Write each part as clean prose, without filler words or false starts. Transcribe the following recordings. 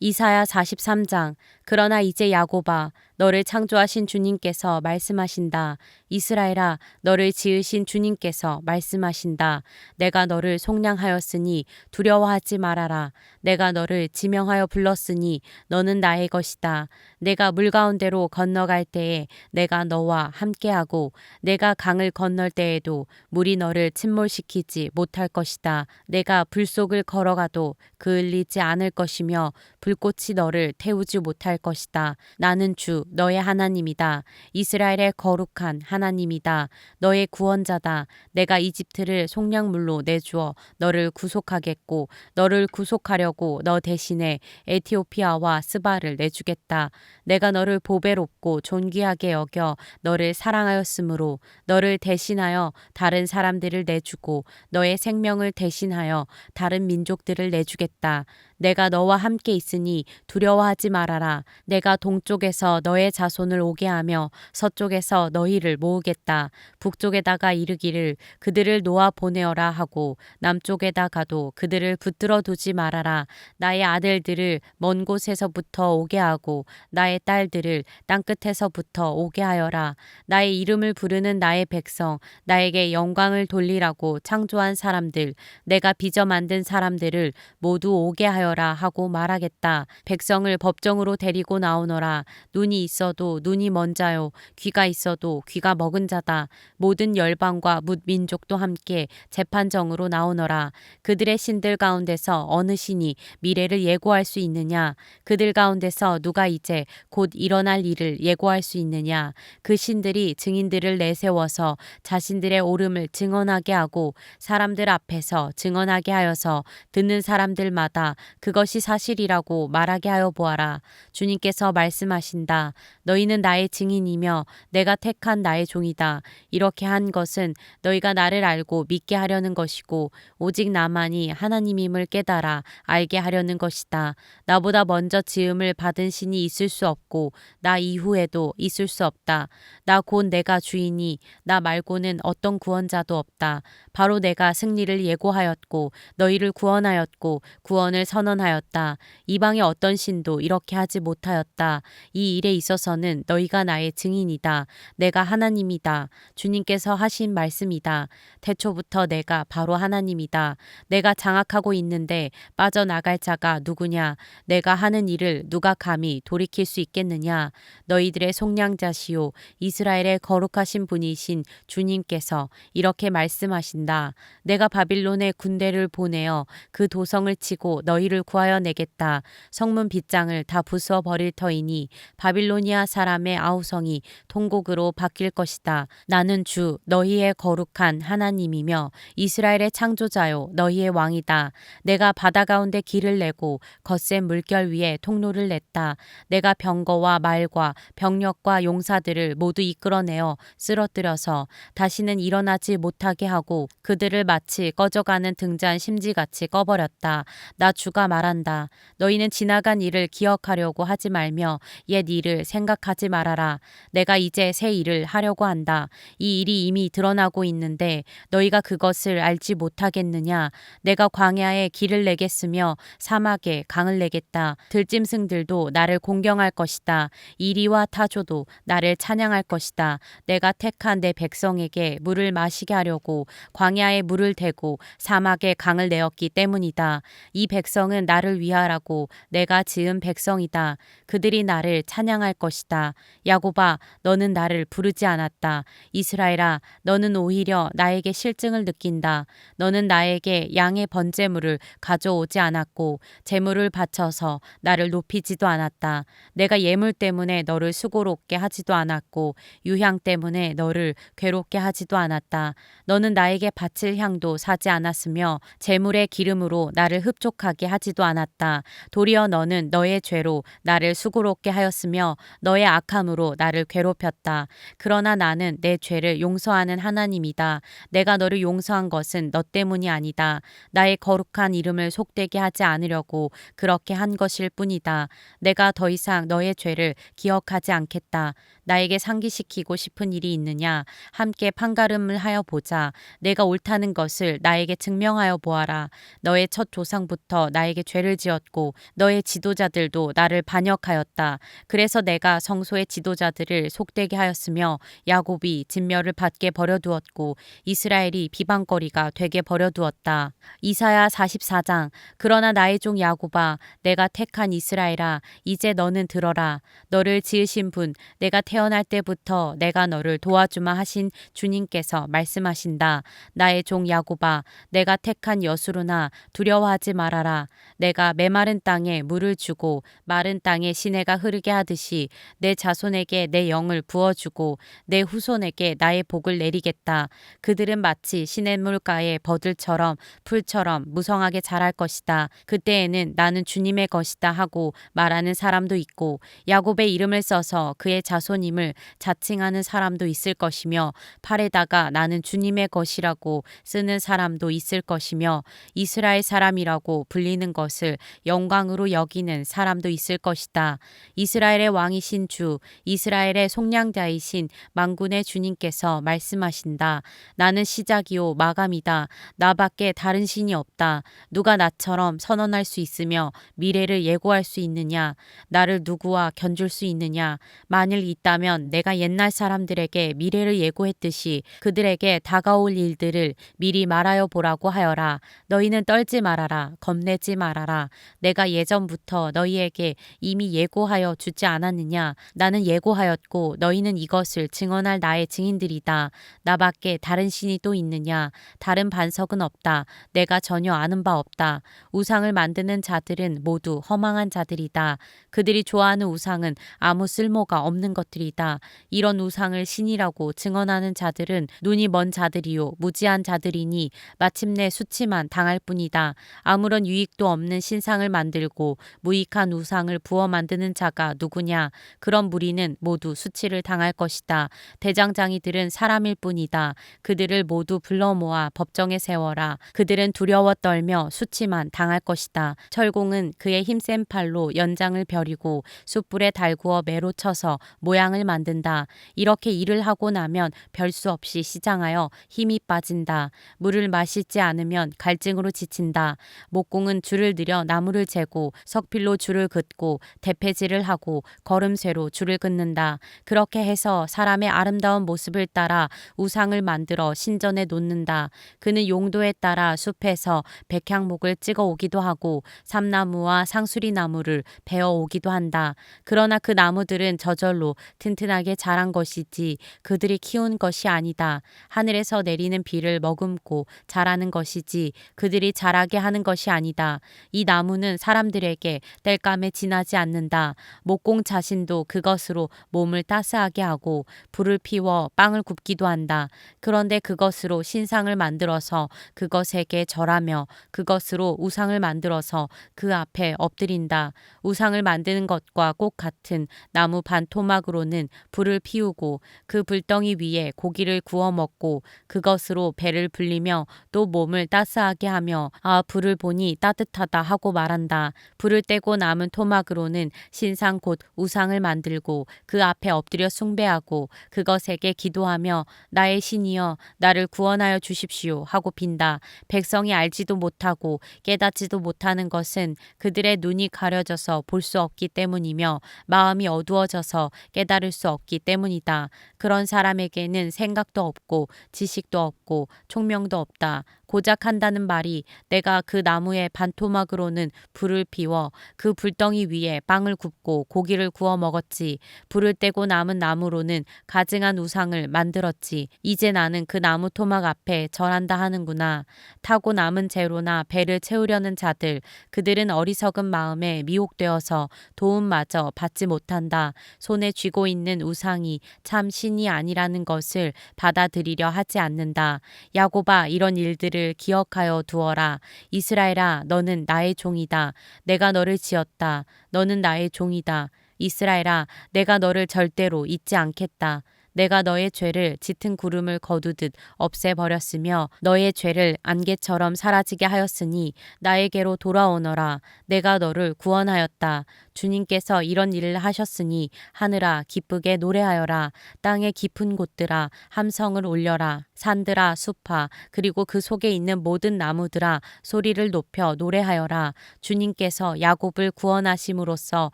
이사야 43장. 그러나 이제 야곱아, 너를 창조하신 주님께서 말씀하신다. 이스라엘아, 너를 지으신 주님께서 말씀하신다. 내가 너를 속량하였으니 두려워하지 말아라. 내가 너를 지명하여 불렀으니 너는 나의 것이다. 내가 물 가운데로 건너갈 때에 내가 너와 함께하고 내가 강을 건널 때에도 물이 너를 침몰시키지 못할 것이다. 내가 불 속을 걸어가도 그을리지 않을 것이며 불꽃이 너를 태우지 못할 것이다. 나는 주 너의 하나님이다. 이스라엘의 거룩한 하나님이다. 너의 구원자다. 내가 이집트를 속량물로 내주어 너를 구속하겠고 너를 구속하려고 너 대신에 에티오피아와 스바를 내주겠다. 내가 너를 보배롭고 존귀하게 여겨 너를 사랑하였으므로 너를 대신하여 다른 사람들을 내주고 너의 생명을 대신하여 다른 민족들을 내주겠다. 내가 너와 함께 있으니 두려워하지 말아라. 내가 동쪽에서 너의 자손을 오게 하며 서쪽에서 너희를 모으겠다. 북쪽에다가 이르기를 그들을 놓아 보내어라 하고 남쪽에다가도 그들을 붙들어 두지 말아라. 나의 아들들을 먼 곳에서부터 오게 하고 나의 딸들을 땅끝에서부터 오게 하여라. 나의 이름을 부르는 나의 백성, 나에게 영광을 돌리라고 창조한 사람들, 내가 빚어 만든 사람들을 모두 오게 하여라 하고 말하겠다. 백성을 법정으로 데리고 나오너라. 눈이 있어도 눈이 먼 자요, 귀가 있어도 귀가 먹은 자다. 모든 열방과 뭇 민족도 함께 재판정으로 나오너라. 그들의 신들 가운데서 어느 신이 미래를 예고할 수 있느냐? 그들 가운데서 누가 이제 곧 일어날 일을 예고할 수 있느냐? 그 신들이 증인들을 내세워서 자신들의 옳음을 증언하게 하고 사람들 앞에서 증언하게 하여서 듣는 사람들마다 그것이 사실이라고 말하게 하여 보아라. 주님께서 말씀하신다. 너희는 나의 증인이며 내가 택한 나의 종이다. 이렇게 한 것은 너희가 나를 알고 믿게 하려는 것이고 오직 나만이 하나님임을 깨달아 알게 하려는 것이다. 나보다 먼저 지음을 받은 신이 있을 수 없고 나 이후에도 있을 수 없다. 나 곧 내가 주이니 나 말고는 어떤 구원자도 없다. 바로 내가 승리를 예고하였고 너희를 구원하였고 구원을 선언하였다. 이방의 어떤 신도 이렇게 하지 못하였다. 이 일에 있어서는 너희가 나의 증인이다. 내가 하나님이다. 주님께서 하신 말씀이다. 태초부터 내가 바로 하나님이다. 내가 장악하고 있는데 빠져나갈 자가 누구냐? 내가 하는 일을 누가 감히 돌이킬 수 있겠느냐? 너희들의 속량자시오 이스라엘의 거룩하신 분이신 주님께서 이렇게 말씀하신다. 내가 바빌론에 군대를 보내어 그 도성을 치고 너희를 구하여 내겠다. 성문 빗장을 다 부수어 버릴 터이니 바빌로니아 사람의 아우성이 통곡으로 바뀔 것이다. 나는 주 너희의 거룩한 하나님이며 이스라엘의 창조자요 너희의 왕이다. 내가 바다 가운데 길을 내고 거센 물결 위에 통로를 냈다. 내가 병거와 말과 병력과 용사들을 모두 이끌어내어 쓰러뜨려서 다시는 일어나지 못하게 하고 그들을 마치 꺼져가는 등잔 심지같이 꺼버렸다. 나 주가 말한다. 너희는 지나간 일을 기억하려고 하지 말며 옛 일을 생각하지 말아라. 내가 이제 새 일을 하려고 한다. 이 일이 이미 드러나고 있는데 너희가 그것을 알지 못하겠느냐? 내가 광야에 길을 내겠으며 사막에 강을 내겠다. 들짐승들도 나를 공경할 것이다. 이리와 타조도 나를 찬양할 것이다. 내가 택한 내 백성에게 물을 마시게 하려고 광야에 물을 대고 사막에 강을 내었기 때문이다. 이 백성은 나를 위하라고 내가 지은 백성이다. 그들이 나를 찬양할 것이다. 야곱아, 너는 나를 부르지 않았다. 이스라엘아, 너는 오히려 나에게 실증을 느낀다. 너는 나에게 양의 번제물을 가져오지 않았고 제물을 바쳐서 나를 높이지도 않았다. 내가 예물 때문에 너를 수고롭게 하지도 않았고 유향 때문에 너를 괴롭게 하지도 않았다. 너는 나에게 바칠 향도 사지 않았으며 제물의 기름으로 나를 흡족하게 하지도 않았다. 도리어 너는 너의 죄로 나를 수고롭게 하였으며 너의 악함으로 나를 괴롭혔다. 그러나 나는 내 죄를 용서하는 하나님이다. 내가 너를 용서한 것은 너 때문이 아니다. 나의 거룩한 이름을 속되게 하지 않으려고 그렇게 한 것일 뿐이다. 내가 더 이상 너의 죄를 기억하지 않겠다. 나에게 상기시키고 싶은 일이 있느냐? 함께 판가름을 하여 보자. 내가 옳다는 것을 나에게 증명하여 보아라. 너의 첫 조상부터 나에게 나에게 죄를 지었고 너의 지도자들도 나를 반역하였다. 그래서 내가 성소의 지도자들을 속되게 하였으며 야곱이 진멸을 받게 버려두었고 이스라엘이 비방거리가 되게 버려두었다. 이사야 44장. 그러나 나의 종 야곱아, 내가 택한 이스라엘아, 이제 너는 들어라. 너를 지으신 분, 내가 태어날 때부터 내가 너를 도와주마 하신 주님께서 말씀하신다. 나의 종 야곱아, 내가 택한 여수로나 두려워하지 말아라. 내가 메마른 땅에 물을 주고 마른 땅에 시내가 흐르게 하듯이 내 자손에게 내 영을 부어주고 내 후손에게 나의 복을 내리겠다. 그들은 마치 시냇물가의 버들처럼 풀처럼 무성하게 자랄 것이다. 그때에는 나는 주님의 것이다 하고 말하는 사람도 있고 야곱의 이름을 써서 그의 자손임을 자칭하는 사람도 있을 것이며 팔에다가 나는 주님의 것이라고 쓰는 사람도 있을 것이며 이스라엘 사람이라고 불리는 것을 영광으로 여기는 사람도 있을 것이다. 이스라엘의 왕이신 주, 이스라엘의 속량자이신 만군의 주님께서 말씀하신다. 나는 시작이요 마감이다. 나밖에 다른 신이 없다. 누가 나처럼 선언할 수 있으며 미래를 예고할 수 있느냐? 나를 누구와 견줄 수 있느냐? 만일 있다면 내가 옛날 사람들에게 미래를 예고했듯이 그들에게 다가올 일들을 미리 말하여 보라고 하여라. 너희는 떨지 말아라. 겁내지 말아라. 내가 예전부터 너희에게 이미 예고하여 주지 않았느냐? 나는 예고하였고 너희는 이것을 증언할 나의 증인들이다. 나밖에 다른 신이 또 있느냐? 다른 반석은 없다. 내가 전혀 아는 바 없다. 우상을 만드는 자들은 모두 허망한 자들이다. 그들이 좋아하는 우상은 아무 쓸모가 없는 것들이다. 이런 우상을 신이라고 증언하는 자들은 눈이 먼 자들이요 무지한 자들이니 마침내 수치만 당할 뿐이다. 아무런 유익도 없는 신상을 만들고 무익한 우상을 부어 만드는 자가 누구냐? 그런 무리는 모두 수치를 당할 것이다. 대장장이들은 사람일 뿐이다. 그들을 모두 불러 모아 법정에 세워라. 그들은 두려워 떨며 수치만 당할 것이다. 철공은 그의 힘센 팔로 연장을 벼리고 숯불에 달구어 매로 쳐서 모양을 만든다. 이렇게 일을 하고 나면 별 수 없이 시장하여 힘이 빠진다. 물을 마시지 않으면 갈증으로 지친다. 목공은 줄을 들여 나무를 재고 석필로 줄을 긋고 대패질을 하고 걸음쇠로 줄을 긋는다. 그렇게 해서 사람의 아름다운 모습을 따라 우상을 만들어 신전에 놓는다. 그는 용도에 따라 숲에서 백향목을 찍어 오기도 하고 삼나무와 상수리 나무를 베어 오기도 한다. 그러나 그 나무들은 저절로 튼튼하게 자란 것이지 그들이 키운 것이 아니다. 하늘에서 내리는 비를 머금고 자라는 것이지 그들이 자라게 하는 것이 아니다. 이 나무는 사람들에게 땔감에 지나지 않는다. 목공 자신도 그것으로 몸을 따스하게 하고 불을 피워 빵을 굽기도 한다. 그런데 그것으로 신상을 만들어서 그것에게 절하며 그것으로 우상을 만들어서 그 앞에 엎드린다. 우상을 만드는 것과 꼭 같은 나무 반 토막으로는 불을 피우고 그 불덩이 위에 고기를 구워 먹고 그것으로 배를 불리며 또 몸을 따스하게 하며 아 불을 보니 따뜻하다 하고 말한다. 불을 떼고 남은 토막으로는 신상 곧 우상을 만들고 그 앞에 엎드려 숭배하고 그것에게 기도하며 나의 신이여 나를 구원하여 주십시오 하고 빈다. 백성이 알지도 못하고 깨닫지도 못하는 것은 그들의 눈이 가려져서 볼 수 없기 때문이며 마음이 어두워져서 깨달을 수 없기 때문이다. 그런 사람에게는 생각도 없고 지식도 없고 총명도 없다. 고작 한다는 말이 내가 그 나무의 반토막으로는 불을 피워 그 불덩이 위에 빵을 굽고 고기를 구워 먹었지. 불을 떼고 남은 나무로는 가증한 우상을 만들었지. 이제 나는 그 나무 토막 앞에 절한다 하는구나. 타고 남은 재로나 배를 채우려는 자들, 그들은 어리석은 마음에 미혹되어서 도움마저 받지 못한다. 손에 쥐고 있는 우상이 참 신이 아니라는 것을 받아들이려 하지 않는다. 야곱아 이런 일들을 기억하여 두어라. 이스라엘아 너는 나의 종이다. 내가 너를 지었다. 너는 나의 종이다. 이스라엘아 내가 너를 절대로 잊지 않겠다. 내가 너의 죄를 짙은 구름을 거두듯 없애버렸으며 너의 죄를 안개처럼 사라지게 하였으니 나에게로 돌아오너라. 내가 너를 구원하였다. 주님께서 이런 일을 하셨으니 하늘아 기쁘게 노래하여라. 땅의 깊은 곳들아 함성을 올려라. 산들아 숲아 그리고 그 속에 있는 모든 나무들아 소리를 높여 노래하여라. 주님께서 야곱을 구원하심으로써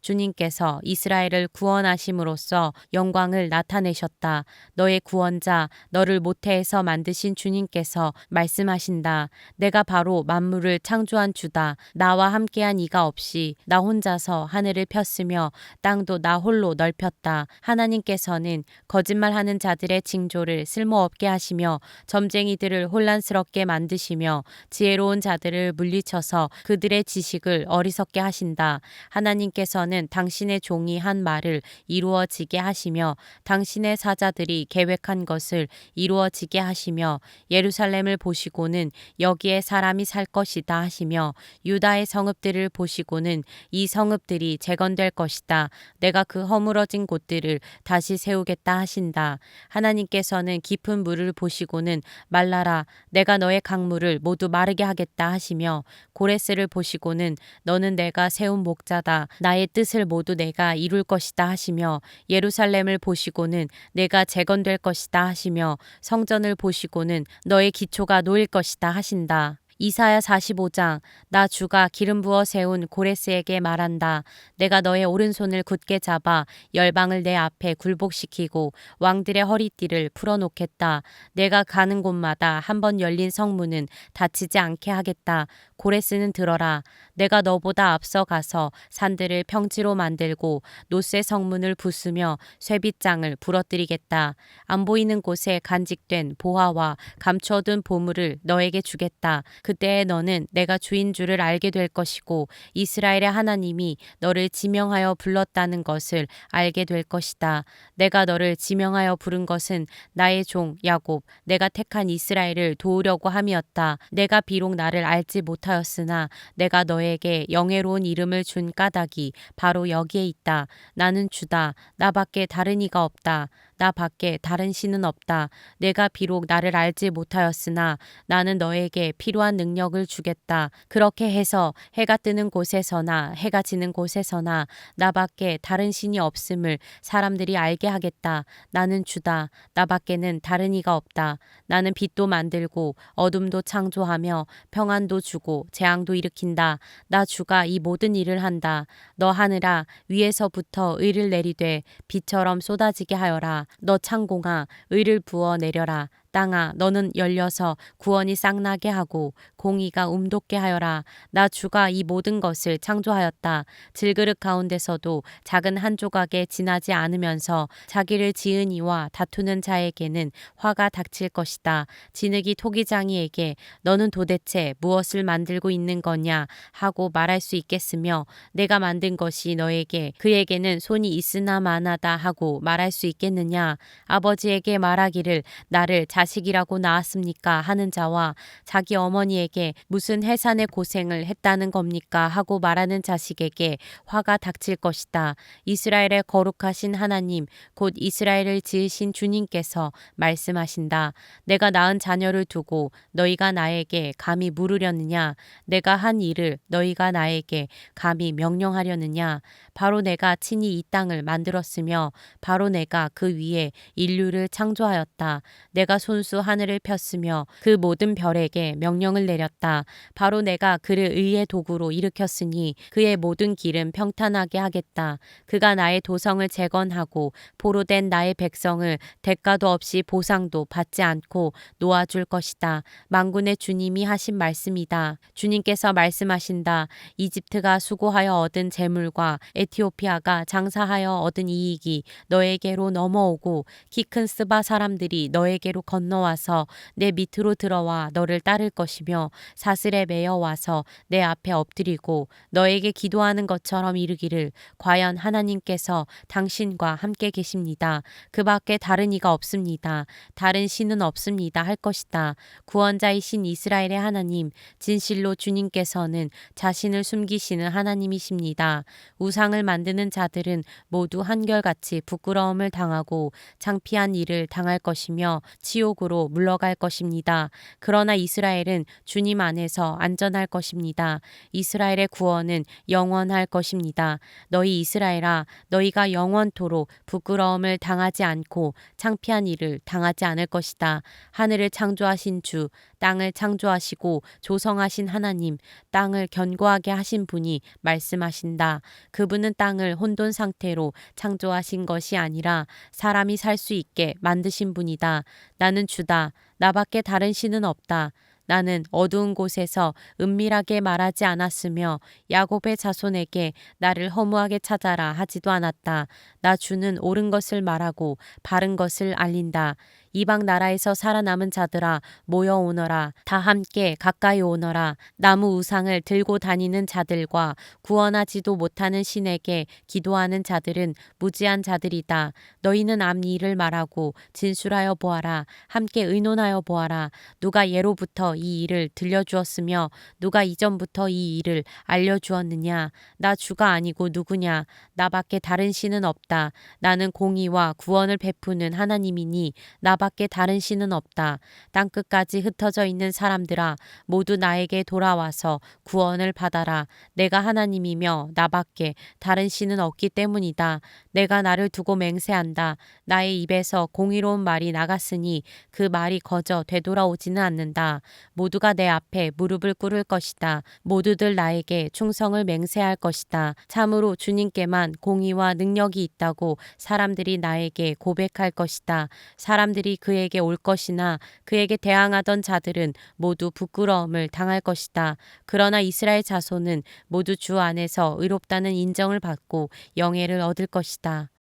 주님께서 이스라엘을 구원하심으로써 영광을 나타내셨다. 너의 구원자 너를 모태에서 만드신 주님께서 말씀하신다. 내가 바로 만물을 창조한 주다. 나와 함께한 이가 없이 나 혼자서 하늘을 폈으며 땅도 나 홀로 넓혔다. 하나님께서는 거짓말하는 자들의 징조를 쓸모없게 하시며 점쟁이들을 혼란스럽게 만드시며 지혜로운 자들을 물리쳐서 그들의 지식을 어리석게 하신다. 하나님께서는 당신의 종이 한 말을 이루어지게 하시며 당신의 사자들이 계획한 것을 이루어지게 하시며 예루살렘을 보시고는 여기에 사람이 살 것이다 하시며 유다의 성읍들을 보시고는 이 성읍들이 재건될 것이다. 내가 그 허물어진 곳들을 다시 세우겠다 하신다. 하나님께서는 깊은 물을 보시고는 말라라 내가 너의 강물을 모두 마르게 하겠다 하시며 고레스를 보시고는 너는 내가 세운 목자다. 나의 뜻을 모두 내가 이룰 것이다 하시며 예루살렘을 보시고는 내가 재건될 것이다 하시며 성전을 보시고는 너의 기초가 놓일 것이다 하신다. 이사야 45장 나 주가 기름 부어 세운 고레스에게 말한다. 내가 너의 오른손을 굳게 잡아 열방을 내 앞에 굴복시키고 왕들의 허리띠를 풀어놓겠다. 내가 가는 곳마다 한 번 열린 성문은 닫히지 않게 하겠다. 고레스는 들어라. 내가 너보다 앞서 가서 산들을 평지로 만들고 노쇠 성문을 부수며 쇠빗장을 부러뜨리겠다. 안 보이는 곳에 간직된 보화와 감춰둔 보물을 너에게 주겠다. 그때에 너는 내가 주인 줄을 알게 될 것이고 이스라엘의 하나님이 너를 지명하여 불렀다는 것을 알게 될 것이다. 내가 너를 지명하여 부른 것은 나의 종 야곱 내가 택한 이스라엘을 도우려고 함이었다. 내가 비록 나를 알지 못하였으나 내가 너에게 영예로운 이름을 준 까닭이 바로 여기에 있다. 나는 주다. 나밖에 다른 이가 없다. 나 밖에 다른 신은 없다. 내가 비록 나를 알지 못하였으나 나는 너에게 필요한 능력을 주겠다. 그렇게 해서 해가 뜨는 곳에서나 해가 지는 곳에서나 나밖에 다른 신이 없음을 사람들이 알게 하겠다. 나는 주다. 나밖에는 다른 이가 없다. 나는 빛도 만들고 어둠도 창조하며 평안도 주고 재앙도 일으킨다. 나 주가 이 모든 일을 한다. 너 하늘아 위에서부터 의를 내리되 비처럼 쏟아지게 하여라. 너 창공아 의를 부어 내려라. 땅아 너는 열려서 구원이 싹나게 하고 공의가 움돋게 하여라. 나 주가 이 모든 것을 창조하였다. 질그릇 가운데서도 작은 한 조각에 지나지 않으면서 자기를 지은 이와 다투는 자에게는 화가 닥칠 것이다. 진흙이 토기장이에게 너는 도대체 무엇을 만들고 있는 거냐 하고 말할 수 있겠으며 내가 만든 것이 너에게 그에게는 손이 있으나 마나다 하고 말할 수 있겠느냐. 아버지에게 말하기를 나를 자식이라고 낳았습니까 하는 자와 자기 어머니에게 무슨 해산의 고생을 했다는 겁니까 하고 말하는 자식에게 화가 닥칠 것이다. 이스라엘의 거룩하신 하나님 곧 이스라엘을 지으신 주님께서 말씀하신다. 내가 낳은 자녀를 두고 너희가 나에게 감히 물으려느냐. 내가 한 일을 너희가 나에게 감히 명령하려느냐. 바로 내가 친히 이 땅을 만들었으며 바로 내가 그 위에 인류를 창조하였다. 내가 손수 하늘을 폈으며 그 모든 별에게 명령을 내렸다. 바로 내가 그를 의의 도구로 일으켰으니 그의 모든 길은 평탄하게 하겠다. 그가 나의 도성을 재건하고 포로된 나의 백성을 대가도 없이 보상도 받지 않고 놓아줄 것이다. 만군의 주님이 하신 말씀이다. 주님께서 말씀하신다. 이집트가 수고하여 얻은 재물과 에티오피아가 장사하여 얻은 이익이 너에게로 넘어오고 키 큰 스바 사람들이 너에게로 건너오고 건너와서 내 밑으로 들어와 너를 따를 것이며 사슬에 매여 와서 내 앞에 엎드리고 너에게 기도하는 것처럼 이르기를 과연 하나님께서 당신과 함께 계십니다. 그 밖에 다른 이가 없습니다. 다른 신은 없습니다 할 것이다. 구원자이신 이스라엘의 하나님, 진실로 주님께서는 자신을 숨기시는 하나님이십니다. 우상을 만드는 자들은 모두 한결같이 부끄러움을 당하고 창피한 일을 당할 것이며 지옥으로 물러갈 것입니다. 그러나 이스라엘은 주님 안에서 안전할 것입니다. 이스라엘의 구원은 영원할 것입니다. 너희 이스라엘아, 너희가 영원토록 부끄러움을 당하지 않고 창피한 일을 당하지 않을 것이다. 하늘을 창조하신 주, 땅을 창조하시고 조성하신 하나님, 땅을 견고하게 하신 분이 말씀하신다. 그분은 땅을 혼돈 상태로 창조하신 것이 아니라 사람이 살 수 있게 만드신 분이다. 나는 주다. 나밖에 다른 신은 없다. 나는 어두운 곳에서 은밀하게 말하지 않았으며 야곱의 자손에게 나를 허무하게 찾아라 하지도 않았다. 나 주는 옳은 것을 말하고 바른 것을 알린다. 이방 나라에서 살아남은 자들아 모여오너라. 다 함께 가까이 오너라. 나무 우상을 들고 다니는 자들과 구원하지도 못하는 신에게 기도하는 자들은 무지한 자들이다. 너희는 앞 일을 말하고 진술하여 보아라. 함께 의논하여 보아라. 누가 예로부터 이 일을 들려주었으며 누가 이전부터 이 일을 알려주었느냐. 나 주가 아니고 누구냐. 나밖에 다른 신은 없다. 나는 공의와 구원을 베푸는 하나님이니 나밖에 다른 신은 없다. 땅끝까지 흩어져 있는 사람들아 모두 나에게 돌아와서 구원을 받아라. 내가 하나님이며 나밖에 다른 신은 없기 때문이다. 내가 나를 두고 맹세한다. 나의 입에서 공의로운 말이 나갔으니 그 말이 거저 되돌아오지는 않는다. 모두가 내 앞에 무릎을 꿇을 것이다. 모두들 나에게 충성을 맹세할 것이다. 참으로 주님께만 공의와 능력이 있다고 사람들이 나에게 고백할 것이다. 사람들이 그에게 올 것이나 그에게 대항하던 자들은 모두 부끄러움을 당할 것이다. 그러나 이스라엘 자손은 모두 주 안에서 의롭다는 인정을 받고 영예를 얻을 것이다.